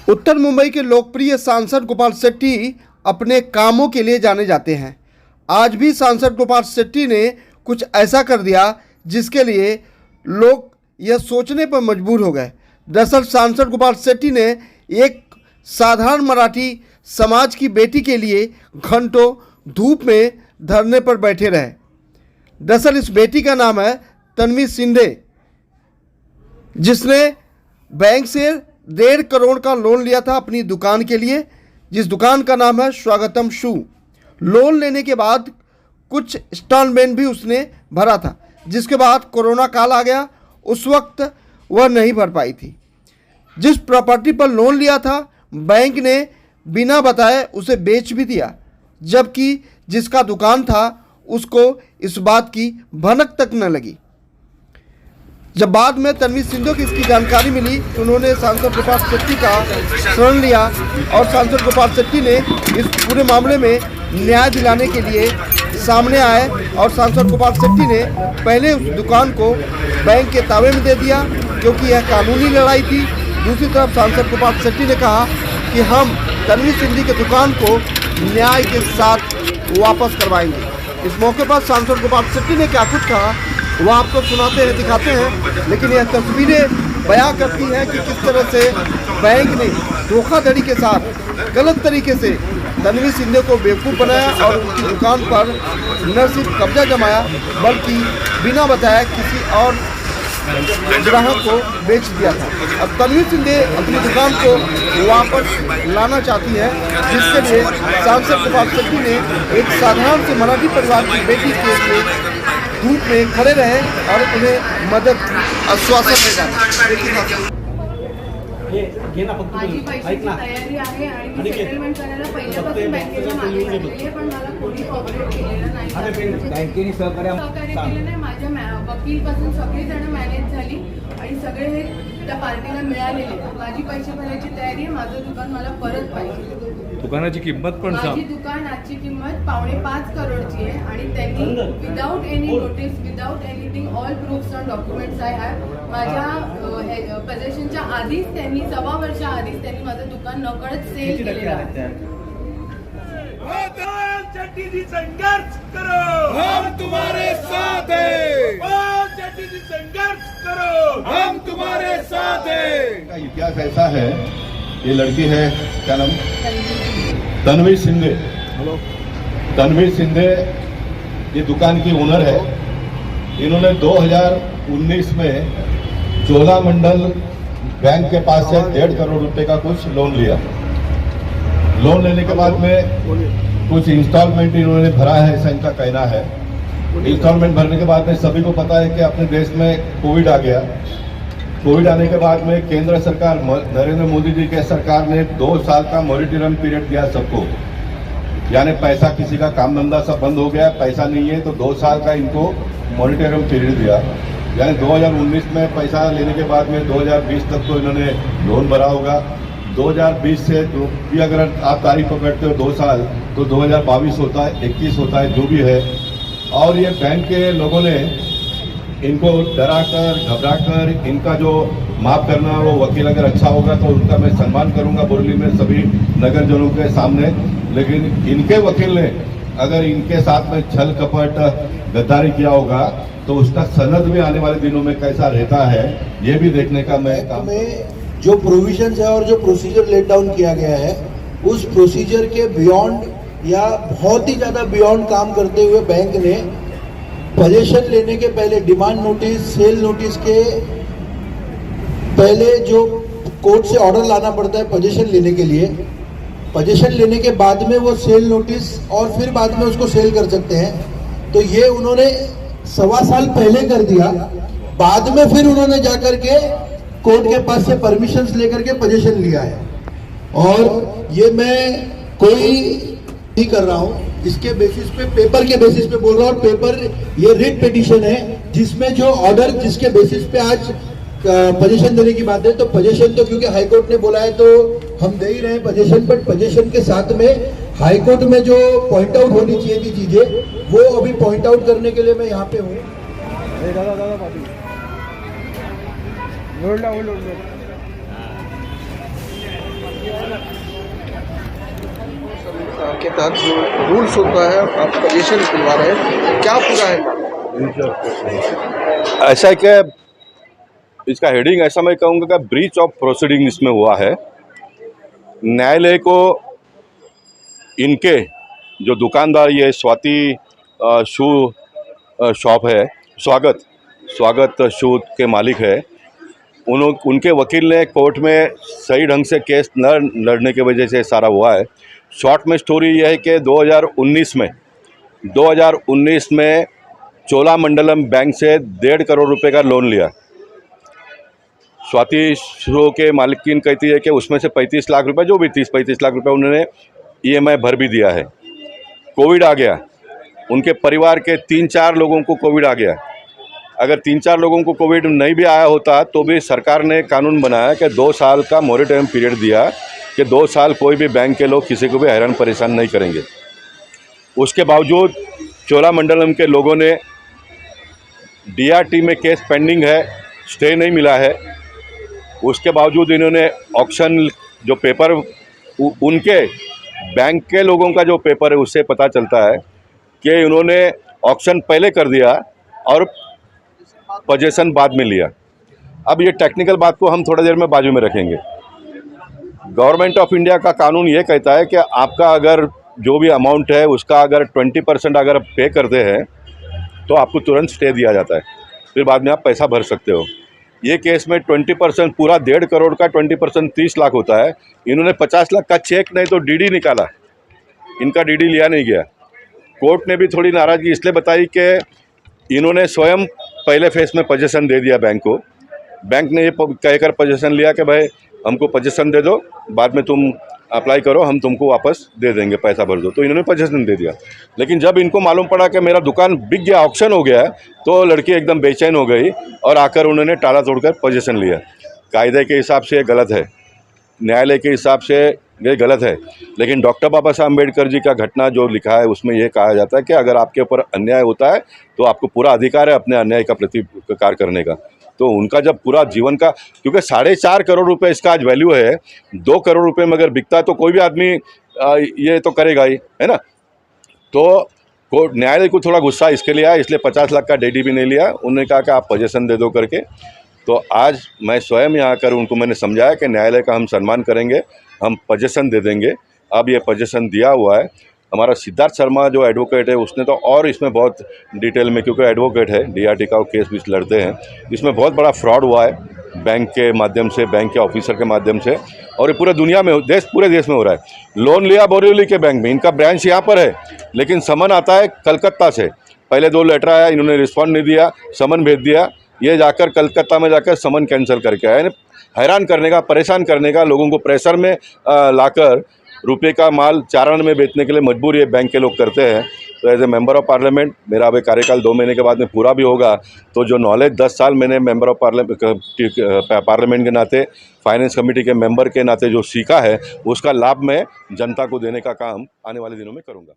उत्तर मुंबई के लोकप्रिय सांसद गोपाल शेट्टी अपने कामों के लिए जाने जाते हैं। आज भी सांसद गोपाल शेट्टी ने कुछ ऐसा कर दिया जिसके लिए लोग यह सोचने पर मजबूर हो गए। दरअसल सांसद गोपाल शेट्टी ने एक साधारण मराठी समाज की बेटी के लिए घंटों धूप में धरने पर बैठे रहे। दरअसल इस बेटी का नाम है तन्वी शिंदे, जिसने बैंक से 1.5 करोड़ का लोन लिया था अपनी दुकान के लिए, जिस दुकान का नाम है स्वागतम शू। लोन लेने के बाद कुछ इंस्टॉलमेंट भी उसने भरा था, जिसके बाद कोरोना काल आ गया। उस वक्त वह नहीं भर पाई थी। जिस प्रॉपर्टी पर लोन लिया था बैंक ने बिना बताए उसे बेच भी दिया, जबकि जिसका दुकान था उसको इस बात की भनक तक न लगी। जब बाद में तन्वी शिंदे की इसकी जानकारी मिली तो उन्होंने सांसद गोपाल शेट्टी का शरण लिया और सांसद गोपाल शेट्टी ने इस पूरे मामले में न्याय दिलाने के लिए सामने आए और सांसद गोपाल शेट्टी ने पहले उस दुकान को बैंक के ताबे में दे दिया, क्योंकि यह कानूनी लड़ाई थी। दूसरी तरफ सांसद गोपाल शेट्टी ने कहा कि हम तन्वी शिंदे की दुकान को न्याय के साथ वापस करवाएंगे। इस मौके पर सांसद गोपाल शेट्टी ने क्या कुछ कहा वो आपको सुनाते हैं, दिखाते हैं, लेकिन यह तस्वीरें बयां करती हैं कि किस तरह से बैंक ने धोखाधड़ी के साथ गलत तरीके से तन्वी शिंदे को बेवकूफ़ बनाया और उनकी दुकान पर न सिर्फ कब्जा जमाया बल्कि बिना बताए किसी और ग्राहक को बेच दिया था। अब तन्वी शिंदे अपनी दुकान को वापस लाना चाहती है, जिसके लिए सांसद गोपाल शेट्टी ने एक साधारण से मराठी परिवार की बेटी के लिए धूप में खड़े रहे और उन्हें मदद आश्वासन दिया। माझी पैशाची तयारी आहे आणि सेटलमेंट करायला पहिल्यापासून बँकेच्या मागे लागलेली आहे, पण मला कोणी कॉपरेट केलेलं नाही। बँकेने सहकार्य केलं नाही। माझ्या वकीलपासून सगळी जण मॅनेज झाली आणि सगळे हे त्या पार्टीला मिळालेले। माझी पैसे भरायची तयारी आहे। माझं दुकान मला परत पाहिजे। दुकानाची किंमत पण सांग। माझी दुकान आजची किंमत 5.5 करोडची आहे आणि त्यांनी without any notice, without anything, all proofs and documents I have, माझ्या पोझिशनच्या आधीच त्यांनी 1.25 वर्षा आधीच त्यांनी माझं दुकान नकळत सेल केलेलं आहे। शेट्टी जी संघर्ष करो, हम तुम्हारे साथ हैं। शेट्टी जी संघर्ष करो, हम तुम्हारे साथ हैं। इतिहास ऐसा है, ये लड़की है, क्या नाम? तन्वी शिंदे। तन्वी शिंदे ये दुकान की ओनर है। इन्होंने 2019 में चोलामंडल बैंक के पास से 1.5 करोड़ रुपए का कुछ लोन लिया। लोन लेने के बाद में कुछ इंस्टॉलमेंट इन्होंने भरा है, ऐसा इनका कहना है। इंस्टॉलमेंट भरने के बाद में सभी को पता है कि अपने देश में कोविड आ गया। कोविड आने के बाद में केंद्र सरकार, नरेंद्र मोदी जी के सरकार ने 2 साल का मॉनिटरिंग पीरियड दिया सबको, यानी पैसा किसी का काम धंधा सब बंद हो गया, पैसा नहीं है तो 2 साल का इनको मॉनिटरिंग पीरियड दिया। यानी 2019 में पैसा लेने के बाद में 2020 तक तो इन्होंने लोन भरा होगा। 2020 से भी अगर आप तारीख पकड़ते हो 2 साल तो 2022 होता है, 21 होता है, जो भी है। और ये बैंक के लोगों ने इनको डराकर घबराकर इनका जो माफ करना, वो वकील अगर अच्छा होगा तो उनका मैं सम्मान करूंगा बोली में सभी नगरजनों के सामने। लेकिन इनके वकील ने अगर इनके साथ में छल कपट गद्दारी किया होगा तो उसका सनद भी आने वाले दिनों में कैसा रहता है ये भी देखने का मैं काम। जो प्रोविजन है और जो प्रोसीजर लेट डाउन किया गया है, उस प्रोसीजर के बियॉन्ड या बहुत ही ज्यादा बियॉन्ड काम करते हुए बैंक ने पोजीशन लेने के पहले डिमांड नोटिस, सेल नोटिस के पहले जो कोर्ट से ऑर्डर लाना पड़ता है पोजीशन लेने के लिए, पोजीशन लेने के बाद में वो सेल नोटिस और फिर बाद में उसको सेल कर सकते हैं। तो ये उन्होंने 1.25 साल पहले कर दिया। बाद में फिर उन्होंने जाकर के कोर्ट के पास से परमिशंस लेकर के पोजीशन लिया है। और ये मैं कोई नहीं कर रहा हूँ, इसके बेसिस पे, पेपर के बेसिस पे बोल रहा हूँ। पेपर ये रिट पिटीशन है जिसमें जो ऑर्डर जिसके बेसिस पे आज पोजीशन देने की बात है, तो पोजीशन तो क्योंकि हाईकोर्ट ने बोला है तो हम दे ही रहे हैं पोजीशन, बट पोजीशन के साथ में हाईकोर्ट में जो पॉइंट आउट होनी चाहिए थी चीजें, वो अभी पॉइंट आउट करने के लिए मैं यहाँ पे हूँ। के तहत जो रूल्स होता है आप पोजीशन दिलवा रहे हैं, क्या पूरा है मामला? ऐसा है कि इसका हेडिंग ऐसा मैं कहूँगा कि ब्रीच ऑफ प्रोसीडिंग इसमें हुआ है। न्यायालय को इनके जो दुकानदार ये स्वाति शू शॉप है, स्वागत शू के मालिक है, उनके वकील ने कोर्ट में सही ढंग से केस न लड़ने की वजह से सारा हुआ है। शॉर्ट में स्टोरी यह है कि 2019 में चोलामंडलम बैंक से 1.5 करोड़ रुपए का लोन लिया। स्वाति शो के मालिकीन कहती है कि उसमें से 35 लाख रुपए, जो भी 30-35 लाख रुपए उन्होंने EMI भर भी दिया है। कोविड आ गया, उनके परिवार के 3-4 लोगों को कोविड आ गया। अगर 3-4 लोगों को कोविड नहीं भी आया होता तो भी सरकार ने कानून बनाया कि 2 साल का मॉरेटोरियम पीरियड दिया कि 2 साल कोई भी बैंक के लोग किसी को भी हैरान परेशान नहीं करेंगे। उसके बावजूद चोलामंडलम के लोगों ने DRT में केस पेंडिंग है, स्टे नहीं मिला है, उसके बावजूद इन्होंने ऑक्शन जो पेपर उनके बैंक के लोगों का जो पेपर है उससे पता चलता है कि उन्होंने ऑक्शन पहले कर दिया और पोजीशन बाद में लिया। अब ये टेक्निकल बात को हम थोड़ा देर में बाजू में रखेंगे। गवर्नमेंट ऑफ इंडिया का कानून ये कहता है कि आपका अगर जो भी अमाउंट है उसका अगर 20% अगर आप पे करते हैं तो आपको तुरंत स्टे दिया जाता है, फिर बाद में आप पैसा भर सकते हो। ये केस में 20% पूरा 1.5 करोड़ का 20% 30 लाख होता है। इन्होंने 50 लाख का चेक नहीं तो DD निकाला, इनका DD लिया नहीं गया। कोर्ट ने भी थोड़ी नाराज़गी इसलिए बताई कि इन्होंने स्वयं पहले फेस में पोजीशन दे दिया बैंक को। बैंक ने ये कहकर पोजीशन लिया कि भाई हमको पोजीशन दे दो, बाद में तुम अप्लाई करो, हम तुमको वापस दे देंगे, पैसा भर दो। तो इन्होंने पोजीशन दे दिया। लेकिन जब इनको मालूम पड़ा कि मेरा दुकान बिक गया, ऑक्शन हो गया, तो लड़की एकदम बेचैन हो गई और आकर उन्होंने टाला तोड़कर पोजीशन लिया। कायदे के हिसाब से ये गलत है, न्यायालय के हिसाब से ये गलत है। लेकिन डॉक्टर बाबा साहब अम्बेडकर जी का घटना जो लिखा है उसमें ये कहा जाता है कि अगर आपके ऊपर अन्याय होता है तो आपको पूरा अधिकार है अपने अन्याय का प्रतिकार करने का। तो उनका जब पूरा जीवन का, क्योंकि 4.5 करोड़ रुपए इसका आज वैल्यू है, 2 करोड़ रुपए में अगर बिकता है तो कोई भी आदमी ये तो करेगा ही, है ना। तो कोर्ट न्यायालय को थोड़ा गुस्सा इसके लिए आया, इसलिए 50 लाख का DD भी नहीं लिया। उन्होंने कहा कि आप पोजीशन दे दो करके। तो आज मैं स्वयं यहाँ आकर उनको मैंने समझाया कि न्यायालय का हम सम्मान करेंगे, हम पोजीशन दे देंगे। अब ये पोजीशन दिया हुआ है। हमारा सिद्धार्थ शर्मा जो एडवोकेट है उसने तो और इसमें बहुत डिटेल में, क्योंकि एडवोकेट है, DRT का वो केस भी लड़ते हैं, इसमें बहुत बड़ा फ्रॉड हुआ है बैंक के माध्यम से, बैंक के ऑफिसर के माध्यम से, और ये पूरे दुनिया में, पूरे देश में हो रहा है। लोन लिया बोरीवली के बैंक में, इनका ब्रांच यहाँ पर है, लेकिन समन आता है कलकत्ता से। पहले 2 लेटर आया, इन्होंने रिस्पॉन्ड नहीं दिया, समन भेज दिया। ये जाकर कलकत्ता में जाकर समन कैंसिल करके आए। हैरान करने का, परेशान करने का, लोगों को प्रेशर में लाकर रुपए का माल 4 आने में बेचने के लिए मजबूर ये बैंक के लोग करते हैं। तो as a member of parliament, मेरा अभी कार्यकाल 2 महीने के बाद में पूरा भी होगा, तो जो नॉलेज 10 साल मैंने मेंबर ऑफ पार्लियामेंट के नाते, फाइनेंस कमेटी के मेंबर के नाते जो सीखा है, उसका लाभ मैं जनता को देने का काम आने वाले दिनों में करूँगा।